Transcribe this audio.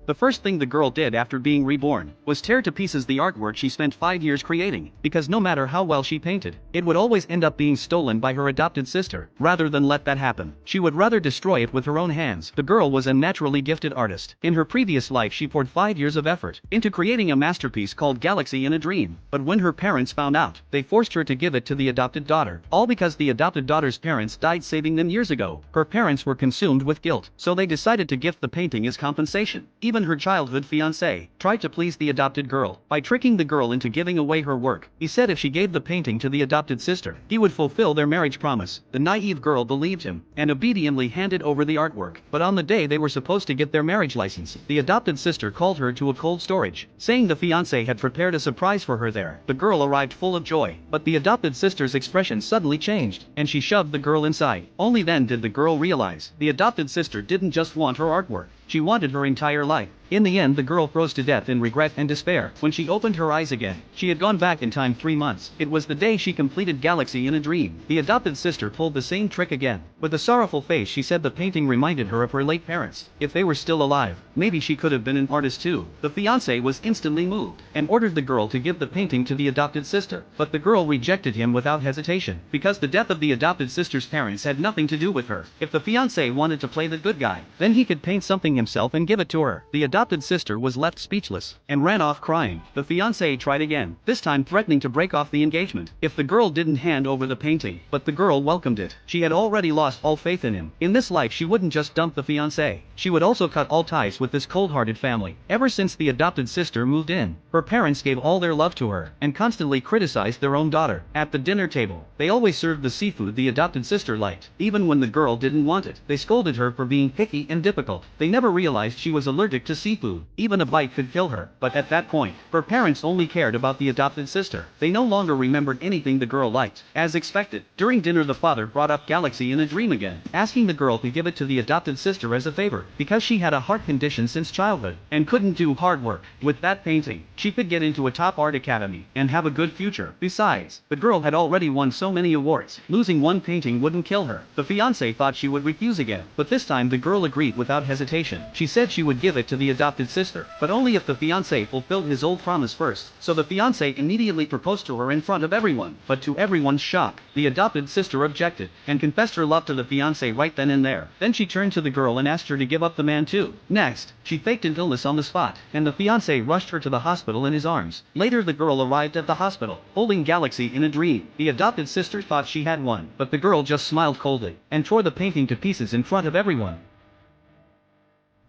The first thing the girl did after being reborn was tear to pieces the artwork she spent 5 years creating, because no matter how well she painted, it would always end up being stolen by her adopted sister. Rather than let that happen, she would rather destroy it with her own hands. The girl was a naturally gifted artist. In her previous life she poured 5 years of effort into creating a masterpiece called Galaxy in a Dream, but when her parents found out, they forced her to give it to the adopted daughter, all because the adopted daughter's parents died saving them years ago. Her parents were consumed with guilt, so they decided to gift the painting as compensation. Even her childhood fiancé tried to please the adopted girl by tricking the girl into giving away her work. He said if she gave the painting to the adopted sister, he would fulfill their marriage promise. The naive girl believed him and obediently handed over the artwork. But on the day they were supposed to get their marriage license, the adopted sister called her to a cold storage, saying the fiancé had prepared a surprise for her there. The girl arrived full of joy, but the adopted sister's expression suddenly changed, and she shoved the girl inside. Only then did the girl realize the adopted sister didn't just want her artwork, she wanted her entire life. In the end, the girl froze to death in regret and despair. When she opened her eyes again, she had gone back in time 3 months. It was the day she completed Galaxy in a Dream. The adopted sister pulled the same trick again. With a sorrowful face she said the painting reminded her of her late parents. If they were still alive, maybe she could have been an artist too. The fiancé was instantly moved and ordered the girl to give the painting to the adopted sister. But the girl rejected him without hesitation, because the death of the adopted sister's parents had nothing to do with her. If the fiancé wanted to play the good guy, then he could paint something himself and give it to her. The adopted sister was left speechless and ran off crying. The fiancé tried again, this time threatening to break off the engagement if the girl didn't hand over the painting. But the girl welcomed it. She had already lost all faith in him. In this life she wouldn't just dump the fiancé, she would also cut all ties with this cold-hearted family. Ever since the adopted sister moved in, her parents gave all their love to her and constantly criticized their own daughter. At the dinner table, they always served the seafood the adopted sister liked, even when the girl didn't want it. They scolded her for being picky and difficult. They never realized she was allergic to seafood. Even a bite could kill her. But at that point, her parents only cared about the adopted sister. They no longer remembered anything the girl liked. As expected, during dinner the father brought up Galaxy in a Dream again, asking the girl to give it to the adopted sister as a favor, because she had a heart condition since childhood and couldn't do hard work. With that painting, she could get into a top art academy and have a good future. Besides, the girl had already won so many awards, losing one painting wouldn't kill her. The fiancé thought she would refuse again, but this time the girl agreed without hesitation. She said she would give it to the adopted sister, but only if the fiancé fulfilled his old promise first. So the fiancé immediately proposed to her in front of everyone. But to everyone's shock, the adopted sister objected and confessed her love to the fiancé right then and there. Then she turned to the girl and asked her to give up the man too. Next, she faked an illness on the spot, and the fiancé rushed her to the hospital in his arms. Later the girl arrived at the hospital, holding Galaxy in a Dream. The adopted sister thought she had won, but the girl just smiled coldly and tore the painting to pieces in front of everyone.